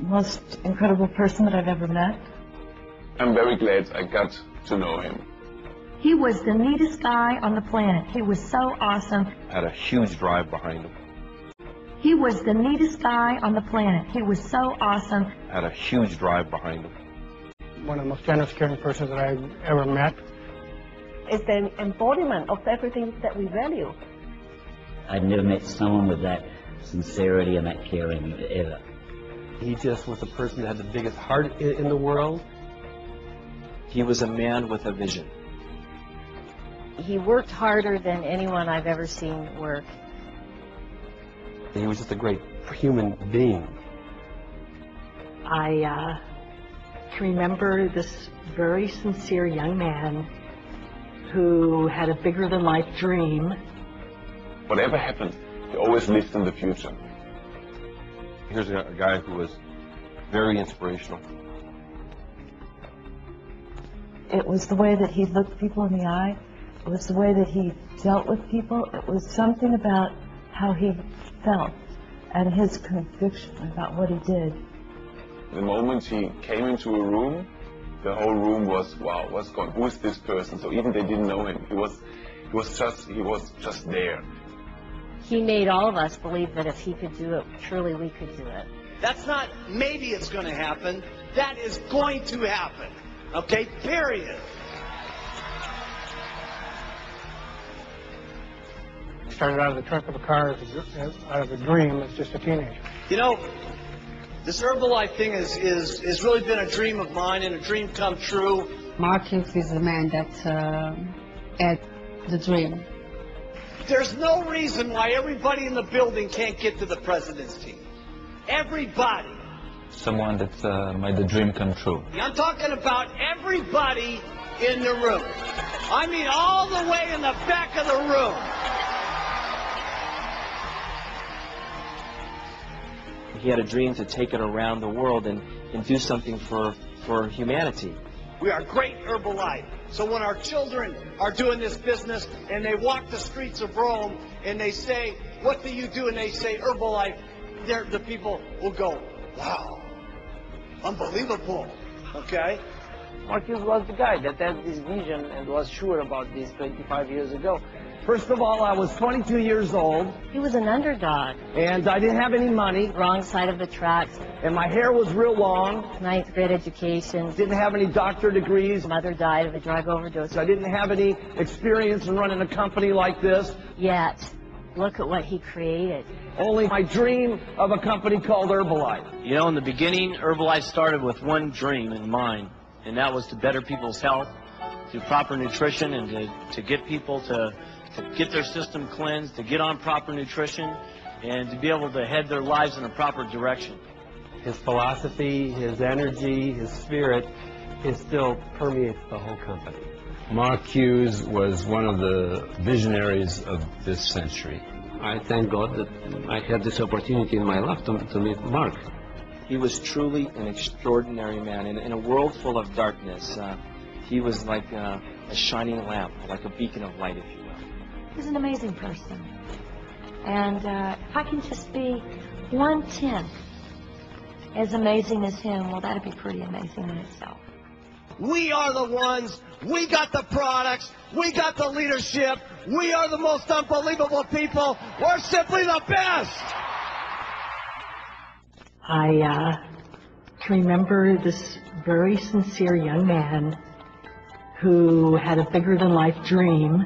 most incredible person that I've ever met. I'm very glad I got to know him. He was the neatest guy on the planet. He was so awesome. Had a huge drive behind him. He was the neatest guy on the planet. He was so awesome. Had a huge drive behind him. One of the most generous, caring persons that I've ever met. It's the embodiment of everything that we value. I'd never met someone with that sincerity and that caring ever. He just was a person that had the biggest heart in the world. He was a man with a vision. He worked harder than anyone I've ever seen work. He was just a great human being. I can remember this very sincere young man who had a bigger-than-life dream. Whatever happened, he always lived in the future. Here's a guy who was very inspirational. It was the way that he looked people in the eye. It was the way that he dealt with people. It was something about how he felt and his conviction about what he did. The moment he came into a room, the whole room was, wow, what's going on? Who is this person? So even they didn't know him. He was just there. He made all of us believe that if he could do it, surely we could do it. That's not maybe it's going to happen. That is going to happen. Okay, period. He started out of the trunk of a car out of a dream as just a teenager. You know, this Herbalife thing is really been a dream of mine and a dream come true. Mark Hughes is the man that had the dream. There's no reason why everybody in the building can't get to the president's team. Everybody. Someone that made the dream come true. I'm talking about everybody in the room. I mean all the way in the back of the room. He had a dream to take it around the world and do something for humanity. We are great Herbalife. So when our children are doing this business and they walk the streets of Rome and they say, what do you do? And they say Herbalife, the people will go, wow, unbelievable, okay? Mark Hughes was the guy that had this vision and was sure about this 25 years ago. First of all, I was 22 years old. He was an underdog. And I didn't have any money. Wrong side of the tracks. And my hair was real long. 9th grade education. Didn't have any doctorate degrees. Mother died of a drug overdose. I didn't have any experience in running a company like this. Yet, look at what he created. Only my dream of a company called Herbalife. You know, in the beginning, Herbalife started with one dream in mind, and that was to better people's health, through proper nutrition, and to get people to get their system cleansed, to get on proper nutrition, and to be able to head their lives in a proper direction. His philosophy, his energy, his spirit, it still permeates the whole company. Mark Hughes was one of the visionaries of this century. I thank God that I had this opportunity in my life to meet Mark. He was truly an extraordinary man. In a world full of darkness, he was like a shining lamp, like a beacon of light, if you will. He's an amazing person. And if I can just be 1/10 as amazing as him, well, that'd be pretty amazing in itself. We are the ones, we got the products, we got the leadership, we are the most unbelievable people, we're simply the best! I can remember this very sincere young man who had a bigger-than-life dream,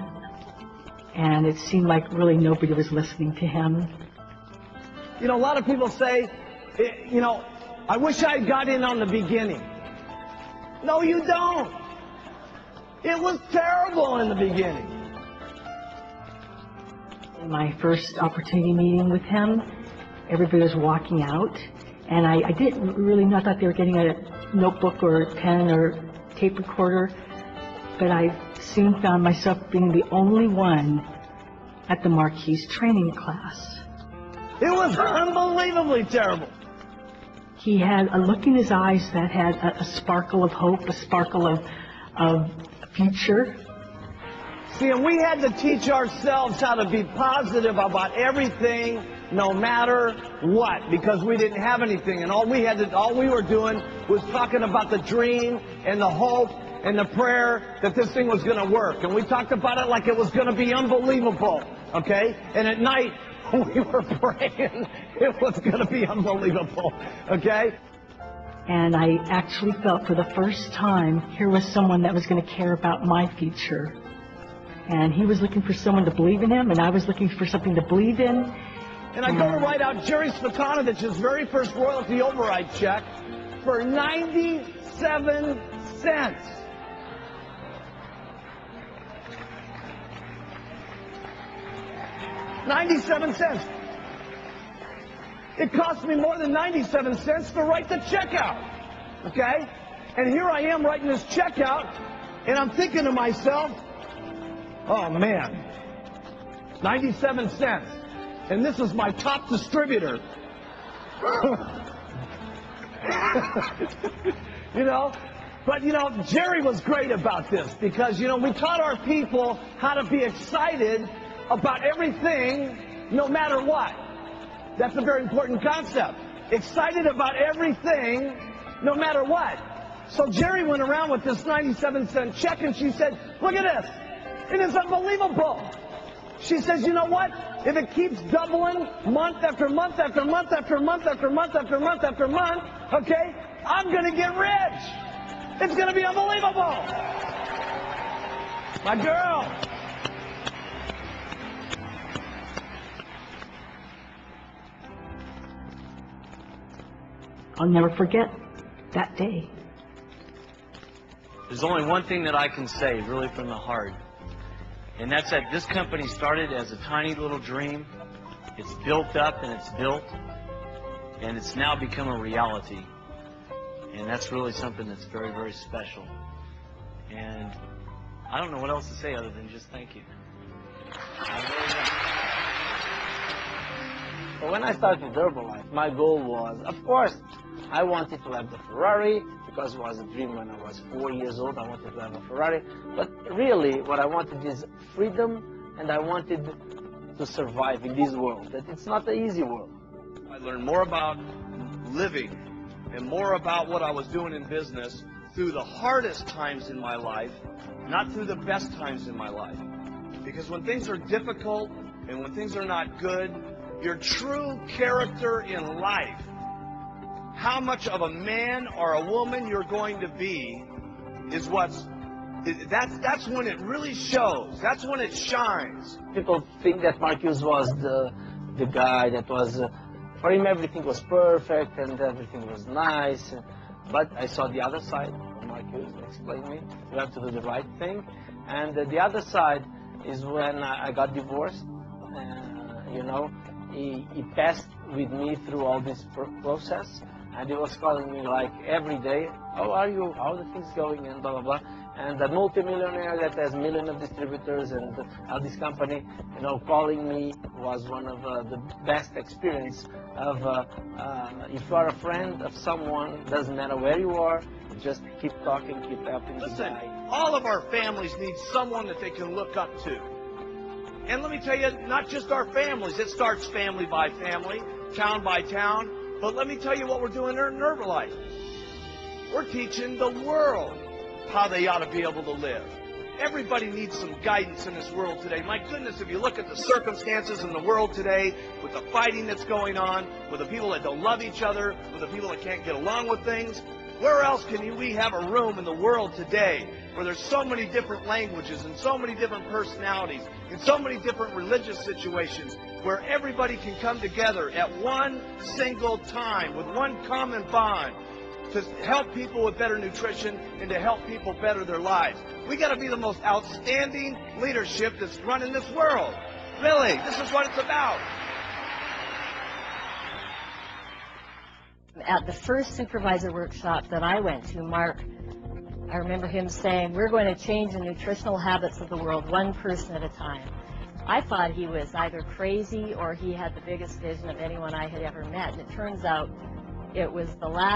and it seemed like really nobody was listening to him. You know, a lot of people say, you know, I wish I had got in on the beginning. No, you don't. It was terrible in the beginning. In my first opportunity meeting with him, everybody was walking out, and I didn't really know, I thought they were getting a notebook or a pen or tape recorder, but I soon found myself being the only one at the Mark Hughes training class. It was unbelievably terrible. He had a look in his eyes that had a sparkle of hope, a sparkle of future. See, and we had to teach ourselves how to be positive about everything no matter what, because we didn't have anything, and all we were doing was talking about the dream and the hope and the prayer that this thing was going to work. And we talked about it like it was going to be unbelievable, okay? And at night, we were praying it was going to be unbelievable, okay? And I actually felt for the first time here was someone that was going to care about my future. And he was looking for someone to believe in him, and I was looking for something to believe in. And I go to write out Jerry Svetanovich's very first royalty override check for 97 cents. $0.97. It cost me more than 97 cents to write the check out. Okay? And here I am writing this check out, and I'm thinking to myself, oh man, 97 cents. And this is my top distributor. You know? But, you know, Jerry was great about this because, you know, we taught our people how to be excited about everything, no matter what. That's a very important concept. Excited about everything, no matter what. So Jerry went around with this 97-cent check, and she said, look at this. It is unbelievable. She says, you know what? If it keeps doubling month after month after month after month after month after month after month, okay, I'm going to get rich. It's going to be unbelievable. My girl. I'll never forget that day. There's only one thing that I can say, really from the heart, and that's that this company started as a tiny little dream. It's built up and it's built, and it's now become a reality. And that's really something that's very, very special. And I don't know what else to say other than just thank you. So when I started Herbalife, my goal was, of course, I wanted to have the Ferrari, because it was a dream when I was 4 years old. I wanted to have a Ferrari. But really, what I wanted is freedom, and I wanted to survive in this world. That it's not an easy world. I learned more about living and more about what I was doing in business through the hardest times in my life, not through the best times in my life. Because when things are difficult and when things are not good, your true character in life, how much of a man or a woman you're going to be, is that's when it really shows. That's when it shines. People think that Mark Hughes was the guy that was, for him everything was perfect and everything was nice. But I saw the other side. Mark Hughes explained to me, you have to do the right thing. And the other side is when I got divorced. You know, he passed with me through all this process. And he was calling me like every day, how are you, how are the things going, and blah, blah, blah. And the multimillionaire that has millions of distributors and how this company, you know, calling me was one of the best experience of, if you are a friend of someone, doesn't matter where you are, just keep talking, keep helping the Listen, guy. all of our families need someone that they can look up to. And let me tell you, not just our families, it starts family by family, town by town. But let me tell you what we're doing in Herbalife. We're teaching the world how they ought to be able to live. Everybody needs some guidance in this world today. My goodness, if you look at the circumstances in the world today, with the fighting that's going on, with the people that don't love each other, with the people that can't get along with things, where else can we have a room in the world today where there's so many different languages and so many different personalities and so many different religious situations where everybody can come together at one single time with one common bond to help people with better nutrition and to help people better their lives. We got to be the most outstanding leadership that's running this world. Really, this is what it's about. At the first supervisor workshop that I went to, Mark, I remember him saying, we're going to change the nutritional habits of the world one person at a time. I thought he was either crazy or he had the biggest vision of anyone I had ever met. And it turns out it was the last